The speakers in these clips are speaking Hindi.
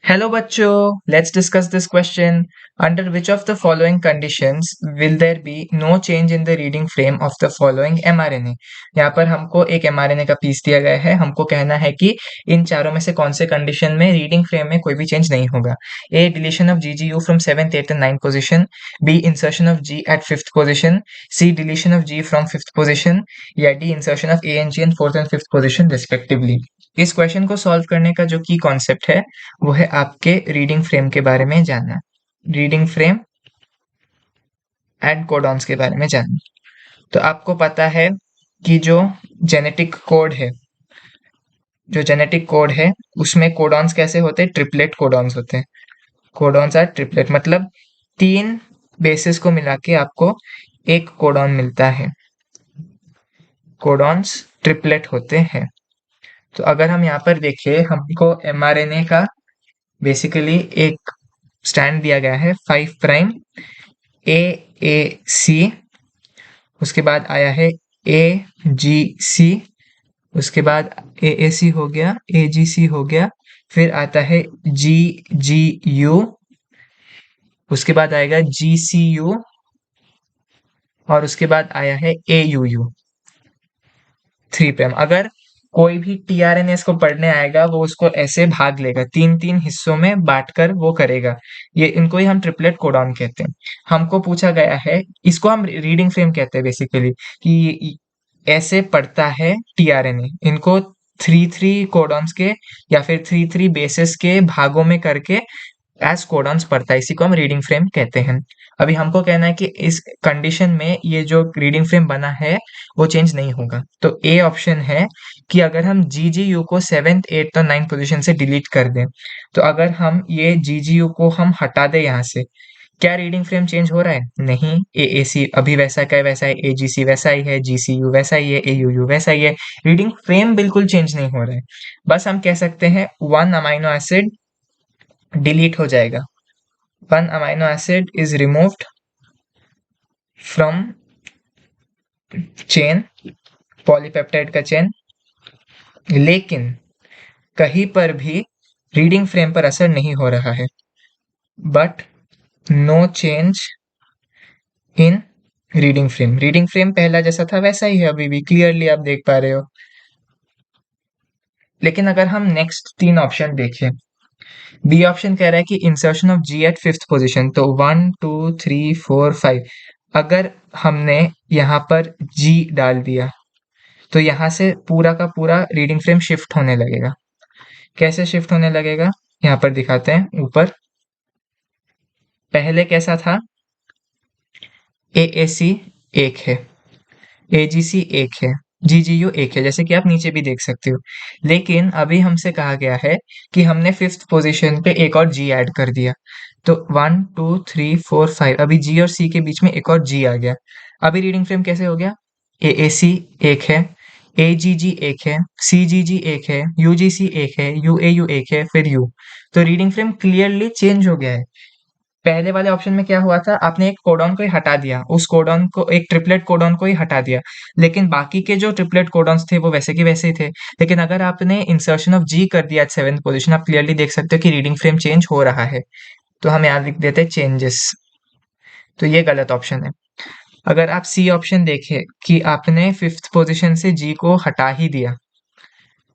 Hello बच्चों, let's discuss this question. Under which of the following conditions will there be no change in the reading frame of the following mRNA? यहाँ पर हमको एक mRNA का पीस दिया गया है, हमको कहना है कि इन चारों में से कौन से कंडीशन में रीडिंग फ्रेम में कोई भी चेंज नहीं होगा. A. Deletion of GGU from 7th, 8th and 9th position. B. Insertion of G at 5th position. C. Deletion of G from 5th position. या D. Insertion of A and G in 4th and 5th position respectively. इस क्वेश्चन को सॉल्व करने का जो की कॉन्सेप्ट है वो है आपके रीडिंग फ्रेम के बारे में जानना, रीडिंग फ्रेम एंड कोडॉन्स के बारे में जानना. तो आपको पता है कि जो जेनेटिक कोड है उसमें कोडॉन्स कैसे होते हैं, ट्रिपलेट कोडॉन्स होते हैं. कोडॉन्स आर ट्रिपलेट मतलब 3 बेसिस को मिला के आपको एक कोडॉन मिलता है. कोडॉन्स ट्रिपलेट होते हैं. तो अगर हम यहाँ पर देखें, हमको mRNA का बेसिकली एक स्टैंड दिया गया है 5 प्राइम AAC, उसके बाद आया है AGC, उसके बाद AAC हो गया, AGC हो गया, फिर आता है GGU, उसके बाद आएगा GCU और उसके बाद आया है AUU 3 प्राइम. अगर कोई भी टीआरएनएस को पढ़ने आएगा वो उसको ऐसे भाग लेगा, 3-3 हिस्सों में बांटकर वो करेगा. ये इनको ही हम ट्रिपलेट कोडॉन कहते हैं. हमको पूछा गया है, इसको हम रीडिंग फ्रेम कहते हैं बेसिकली, कि ऐसे पढ़ता है टीआरएनए. इनको 3-3 कोडॉन्स के या फिर 3-3 बेसिस के भागों में करके एज कोडॉन्स पढ़ता है, इसी को हम रीडिंग फ्रेम कहते हैं. अभी हमको कहना है कि इस कंडीशन में ये जो रीडिंग फ्रेम बना है वो चेंज नहीं होगा. तो ए ऑप्शन है कि अगर हम GGU को 7th, 8th और 9th पोजीशन से डिलीट कर दें, तो अगर हम ये GGU को हम हटा दें यहाँ से, क्या रीडिंग फ्रेम चेंज हो रहा है? नहीं. AAC अभी वैसा का वैसा है, AGC वैसा ही है, GCU वैसा ही है, AUU वैसा ही है. रीडिंग फ्रेम बिल्कुल चेंज नहीं हो रहा है. बस हम कह सकते हैं 1 अमाइनो एसिड डिलीट हो जाएगा. 1 amino acid is removed from chain, polypeptide का चेन. लेकिन कहीं पर भी रीडिंग फ्रेम पर असर नहीं हो रहा है. But no change in reading frame. Reading frame पहला जैसा था वैसा ही है अभी भी, क्लियरली आप देख पा रहे हो. लेकिन अगर हम नेक्स्ट 3 ऑप्शन देखें, बी ऑप्शन कह रहा है कि insertion of G at 5th position. तो 1 2 3 4 5, अगर हमने यहाँ पर जी डाल दिया तो यहाँ से पूरा का पूरा रीडिंग फ्रेम शिफ्ट होने लगेगा. कैसे शिफ्ट होने लगेगा यहाँ पर दिखाते हैं ऊपर. पहले कैसा था, AAC 1 है, AGC 1 है, GGU 1 है, जैसे कि आप नीचे भी देख सकते हो. लेकिन अभी हमसे कहा गया है कि हमने 5th पोजीशन पे एक और G ऐड कर दिया. तो 1 2 3 4 5, अभी G और C के बीच में एक और G आ गया. अभी रीडिंग फ्रेम कैसे हो गया? AAC 1 है, AGG 1 है, CGG 1 है, UGC 1 है, UAU 1 है, फिर U. तो रीडिंग फ्रेम क्लियरली चेंज हो गया है. पहले वाले ऑप्शन में क्या हुआ था, आपने एक कोडॉन को ही हटा दिया, उस कोडॉन को, एक ट्रिपलेट कोडॉन को ही हटा दिया, लेकिन बाकी के जो ट्रिपलेट कोडॉन्स थे वो वैसे के वैसे ही थे. लेकिन अगर आपने इंसर्शन ऑफ जी कर दिया 7th पोजीशन, आप क्लियरली देख सकते हो कि रीडिंग फ्रेम चेंज हो रहा है. तो हम यहाँ लिख देते हैं चेंजेस. तो ये गलत ऑप्शन है. अगर आप सी ऑप्शन देखें कि आपने 5th पोजीशन से जी को हटा ही दिया,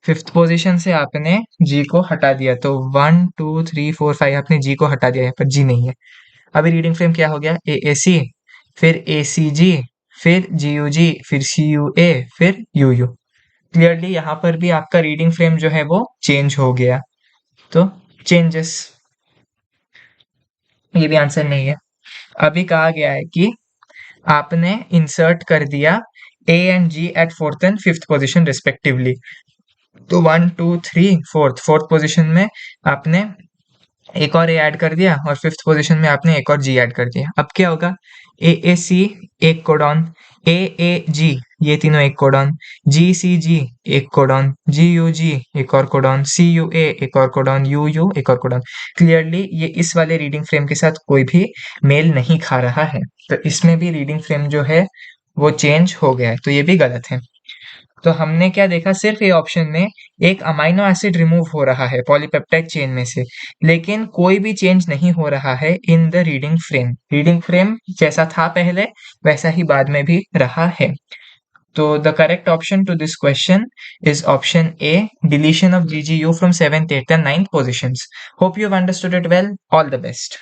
5th पोजीशन से आपने जी को हटा दिया, तो 1 2 3 4 5 आपने जी को हटा दिया, यहाँ पर जी नहीं है. अभी रीडिंग फ्रेम क्या हो गया? AAC, फिर ACG, फिर GUG, फिर CUA, फिर UU. क्लियरली यहाँ पर भी आपका रीडिंग फ्रेम जो है वो चेंज हो गया. तो चेंजेस, ये भी आंसर नहीं है. अभी कहा गया है कि आपने इंसर्ट कर दिया A and G at 4th and 5th position respectively. तो 1 2 3 4th पोजीशन में आपने एक और ए ऐड कर दिया और 5th पोजीशन में आपने एक और जी ऐड कर दिया. अब क्या होगा? AAC एक कोडॉन, AAG ये तीनों एक कोडॉन, GCG एक कोडॉन, GUG एक और कोडॉन, CUA एक और कोडॉन, UU एक और कोडॉन. क्लियरली ये इस वाले रीडिंग फ्रेम के साथ कोई भी मेल नहीं खा रहा है. तो इसमें भी रीडिंग फ्रेम जो है वो चेंज हो गया है, तो ये भी गलत है. तो हमने क्या देखा, सिर्फ ये ऑप्शन में एक अमाइनो एसिड रिमूव हो रहा है पॉलीपेप्टाइड चेन में से, लेकिन कोई भी चेंज नहीं हो रहा है इन द रीडिंग फ्रेम जैसा था पहले वैसा ही बाद में भी रहा है। तो the correct option to this question is option A, deletion of GGU from 7th, 8th and 9th positions. Hope you've understood it well. All the best.